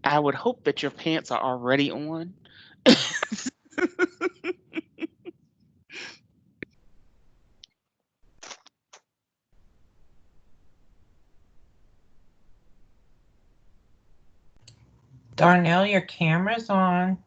I would hope that your pants are already on. Darnell, your camera's on.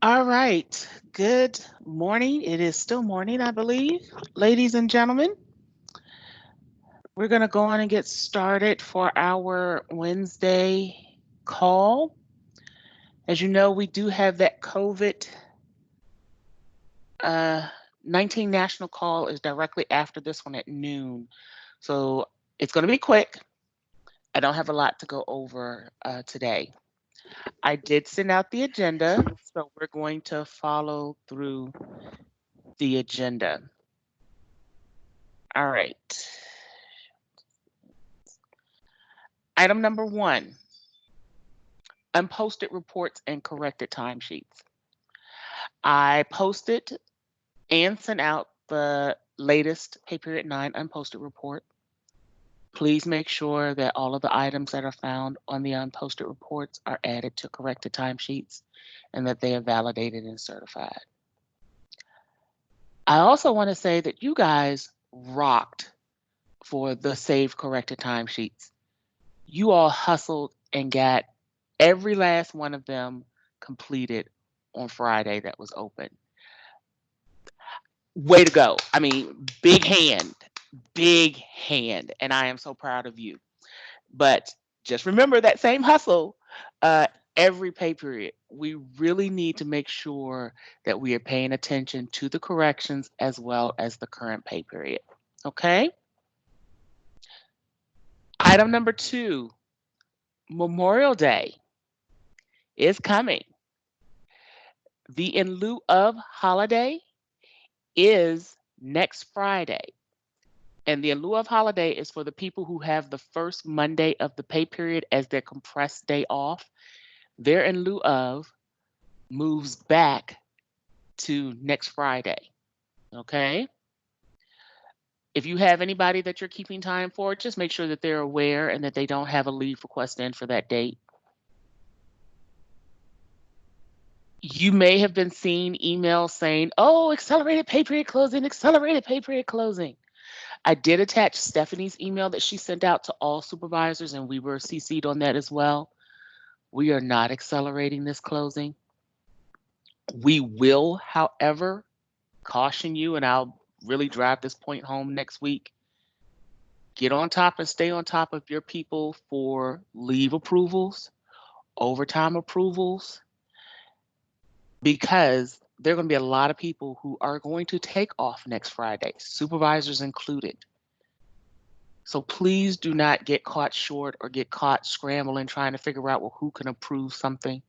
All right. Good morning. It is still morning, I believe. Ladies and gentlemen, we're going to go on and get started for our Wednesday call. As you know, we do have that COVID uh, 19 national call is directly after this one at noon. So it's going to be quick. I don't have a lot to go over today. I did send out the agenda, so we're going to follow through the agenda. All right. Item number one, unposted reports and corrected timesheets. I posted and sent out the latest pay period 9 unposted report. Please make sure that all of the items that are found on the unposted reports are added to corrected timesheets and that they are validated and certified. I also want to say that you guys rocked for the saved corrected timesheets. You all hustled and got every last one of them completed on Friday that was open. Way to go. I mean, big hand, big hand. And I am so proud of you. But just remember that same hustle uh, every pay period. We really need to make sure that we are paying attention to the corrections as well as the current pay period. Okay? Item number 2, Memorial Day is coming. The in lieu of holiday is next Friday. And the in lieu of holiday is for the people who have the first Monday of the pay period as their compressed day off. Their in lieu of moves back to next Friday. Okay. If you have anybody that you're keeping time for, just make sure that they're aware and that they don't have a leave request in for that date. You may have been seeing emails saying, oh, accelerated pay period closing, accelerated pay period closing. I did attach Stephanie's email that she sent out to all supervisors, and we were CC'd on that as well. We are not accelerating this closing. We will, however, caution you, and I'll really drive this point home next week. Get on top and stay on top of your people for leave approvals, overtime approvals, because there are going to be a lot of people who are going to take off next Friday, supervisors included. So please do not get caught short or get caught scrambling trying to figure out, well, who can approve something.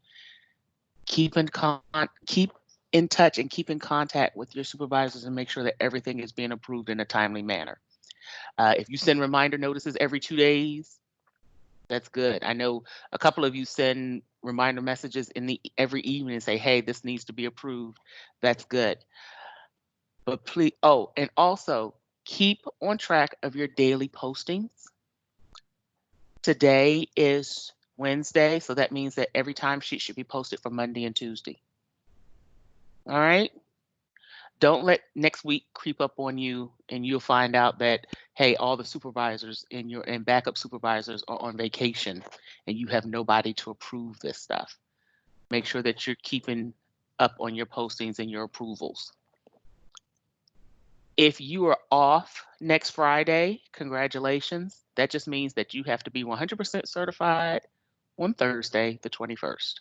Keep in touch and keep in contact with your supervisors and make sure that everything is being approved in a timely manner. If you send reminder notices every 2 days, that's good. I know a couple of you send reminder messages in the every evening and say, hey, this needs to be approved. That's good. But please, oh, and also keep on track of your daily postings. Today is Wednesday, so that means that every timesheet should be posted for Monday and Tuesday. All right. Don't let next week creep up on you and you'll find out that, hey, all the supervisors and backup supervisors are on vacation and you have nobody to approve this stuff. Make sure that you're keeping up on your postings and your approvals. If you are off next Friday, congratulations. That just means that you have to be 100% certified on Thursday, the 21st.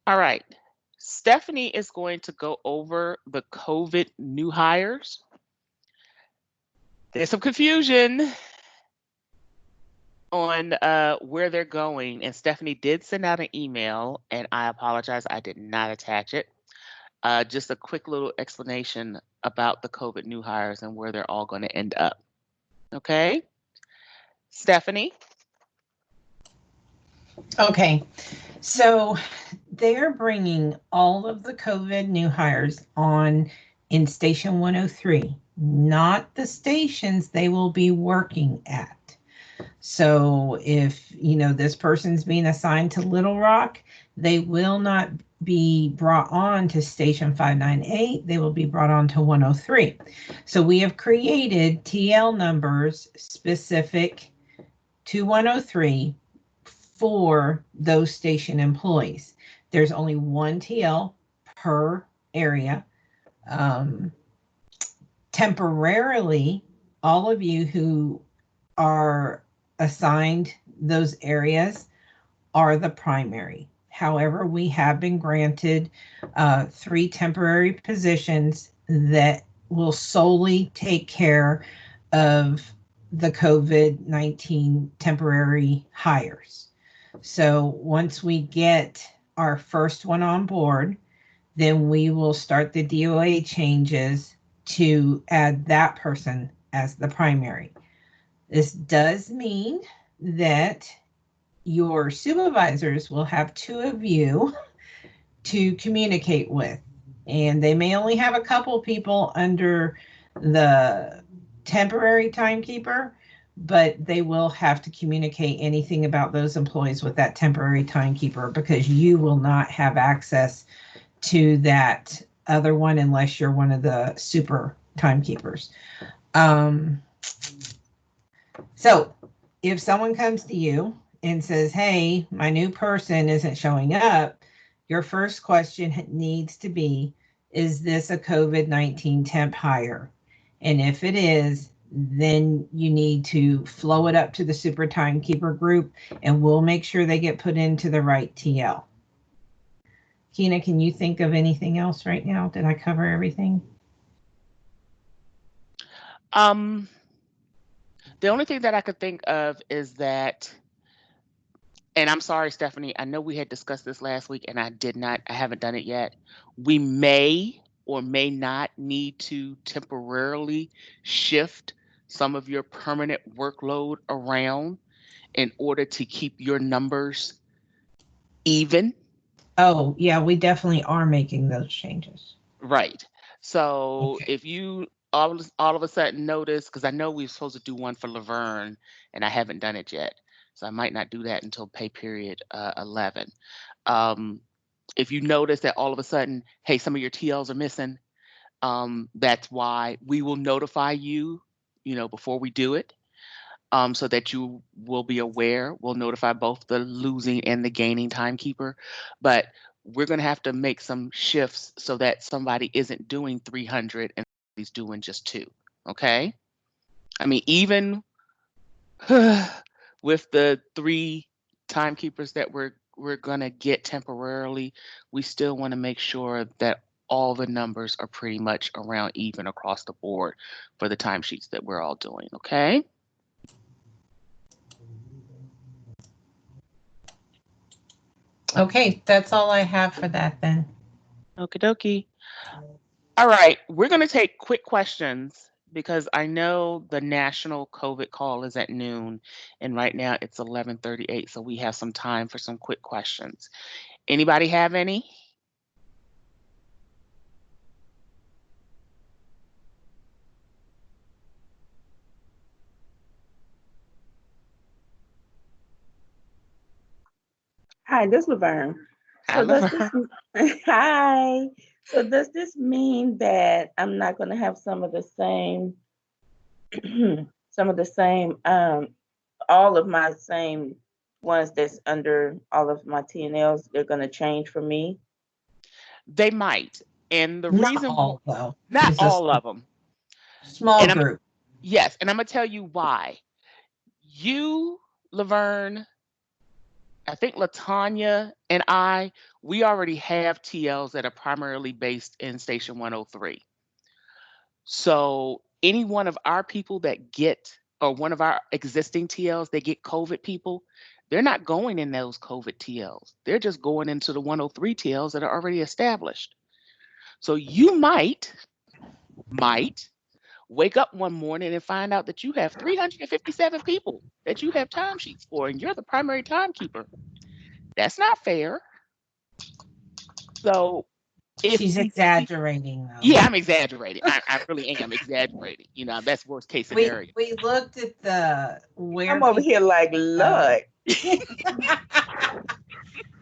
All right. Stephanie is going to go over the COVID new hires. There's some confusion on where they're going, and Stephanie did send out an email, and I apologize, I did not attach it. Just a quick little explanation about the COVID new hires and where they're all going to end up. Okay, Stephanie. Okay, so they're bringing all of the COVID new hires on in Station 103, not the stations they will be working at. So if, this person's being assigned to Little Rock, they will not be brought on to Station 598. They will be brought on to 103. So we have created TL numbers specific to 103 for those station employees. There's only one TL per area. Temporarily, all of you who are assigned those areas are the primary. However, we have been granted 3 temporary positions that will solely take care of the COVID-19 temporary hires. So once we get our first one on board, then we will start the DOA changes to add that person as the primary. This does mean that your supervisors will have two of you to communicate with. And they may only have a couple people under the temporary timekeeper, but they will have to communicate anything about those employees with that temporary timekeeper, because you will not have access to that other one unless you're one of the super timekeepers. So if someone comes to you and says, hey, my new person isn't showing up, your first question needs to be, is this a COVID-19 temp hire? And if it is, then you need to flow it up to the super timekeeper group, and we'll make sure they get put into the right TL. Kina, can you think of anything else right now? Did I cover everything? The only thing that I could think of is that, and I'm sorry, Stephanie, I know we had discussed this last week and I haven't done it yet. We may or may not need to temporarily shift some of your permanent workload around in order to keep your numbers even. Oh, yeah, we definitely are making those changes. Right. So Okay. if you all of a sudden notice, because I know we are supposed to do one for Laverne, and I haven't done it yet, so I might not do that until pay period 11. Um, if you notice that all of a sudden, hey, some of your TLs are missing, that's why we will notify you, before we do it, so that you will be aware. We'll notify both the losing and the gaining timekeeper, but we're going to have to make some shifts so that somebody isn't doing 300 and he's doing just two. Okay. I mean, even with the three timekeepers that we're going to get temporarily, we still want to make sure that all the numbers are pretty much around even across the board for the timesheets that we're all doing. Okay. Okay, that's all I have for that then. Okie dokie. All right, we're going to take quick questions because I know the national COVID call is at noon, and right now it's 11:38, so we have some time for some quick questions. Anybody have any? Hi, this is Laverne. I So love does her. this hi? So does this mean that I'm not going to have some of the same, some of the same, all of my same ones that's under all of my TNLs? They're going to change for me. They might, and the Not reason, all, though. not It's a all of them, small and I'm group. yes, and I'm gonna tell you why. You, Laverne, I think Latanya, and we already have TLs that are primarily based in Station 103. So any one of our people that get, or one of our existing TLs that get COVID people, they're not going in those COVID TLs. They're just going into the 103 TLs that are already established. So you might wake up one morning and find out that you have 357 people that you have timesheets for, and you're the primary timekeeper. That's not fair. So if She's we see, exaggerating, though. yeah, I'm exaggerating. I really am exaggerating. That's worst case We scenario. we looked at the where I'm over people here like, go. Lord.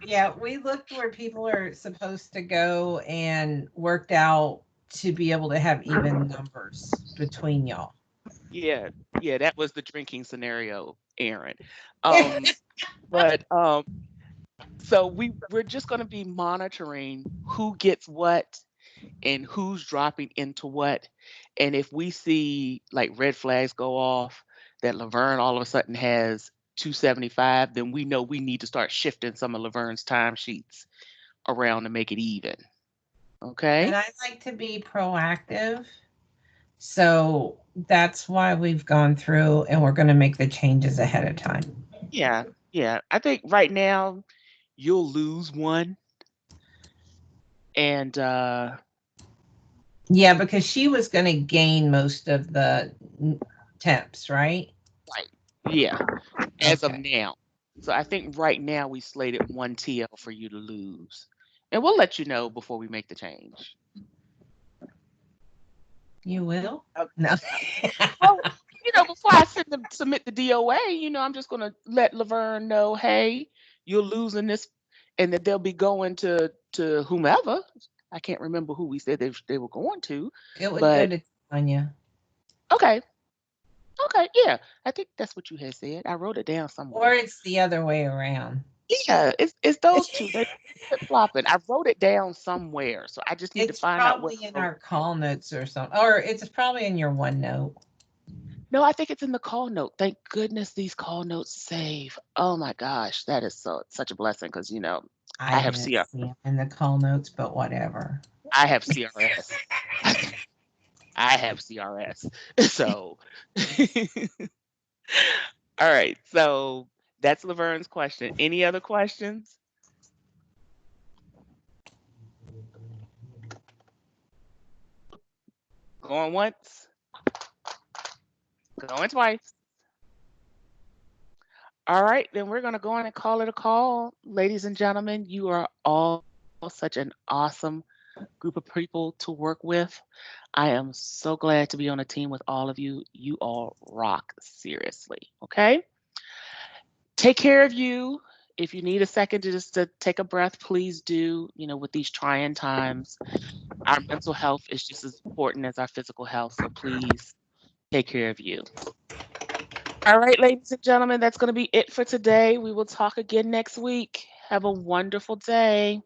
Yeah, we looked where people are supposed to go and worked out to be able to have even numbers between y'all. Yeah, yeah, that was the drinking scenario, Aaron. Um, but so we're just going to be monitoring who gets what and who's dropping into what. And if we see like red flags go off that Laverne all of a sudden has 275, then we know we need to start shifting some of Laverne's timesheets around to make it even. And Okay. I like to be proactive. So that's why we've gone through and we're going to make the changes ahead of time. Yeah. Yeah. I think right now you'll lose one. And Yeah, because she was going to gain most of the temps, right? right. Yeah. As of Okay. now. So I think right now we slated one TL for you to lose. And we'll let you know before we make the change. You will? Okay. No. Well, before I submit the DOA, I'm just gonna let Laverne know, hey, you're losing this, and that they'll be going to whomever. I can't remember who we said they were going to, It would go but to Tanya. okay, okay, yeah, I think that's what you had said. I wrote it down Or somewhere. it's the other way around. Yeah, it's those two. They flip flopping. I wrote it down somewhere, so I just need to It's find out where probably in I wrote. our call notes or something. Or it's probably in your OneNote. No, I think it's in the call note. Thank goodness these call notes save. Oh my gosh, that is such a blessing because I I have didn't see them in the call notes, but whatever. I have CRS. I have CRS. So, all right. So that's Laverne's question. Any other questions? Going once, going twice. All right, then we're going to go on and call it a call. Ladies and gentlemen, you are all such an awesome group of people to work with. I am so glad to be on a team with all of you. You all rock, seriously. Okay? Take care of you. If you need a second to take a breath, please do. With these trying times, our mental health is just as important as our physical health. So please take care of you. All right, ladies and gentlemen, that's going to be it for today. We will talk again next week. Have a wonderful day.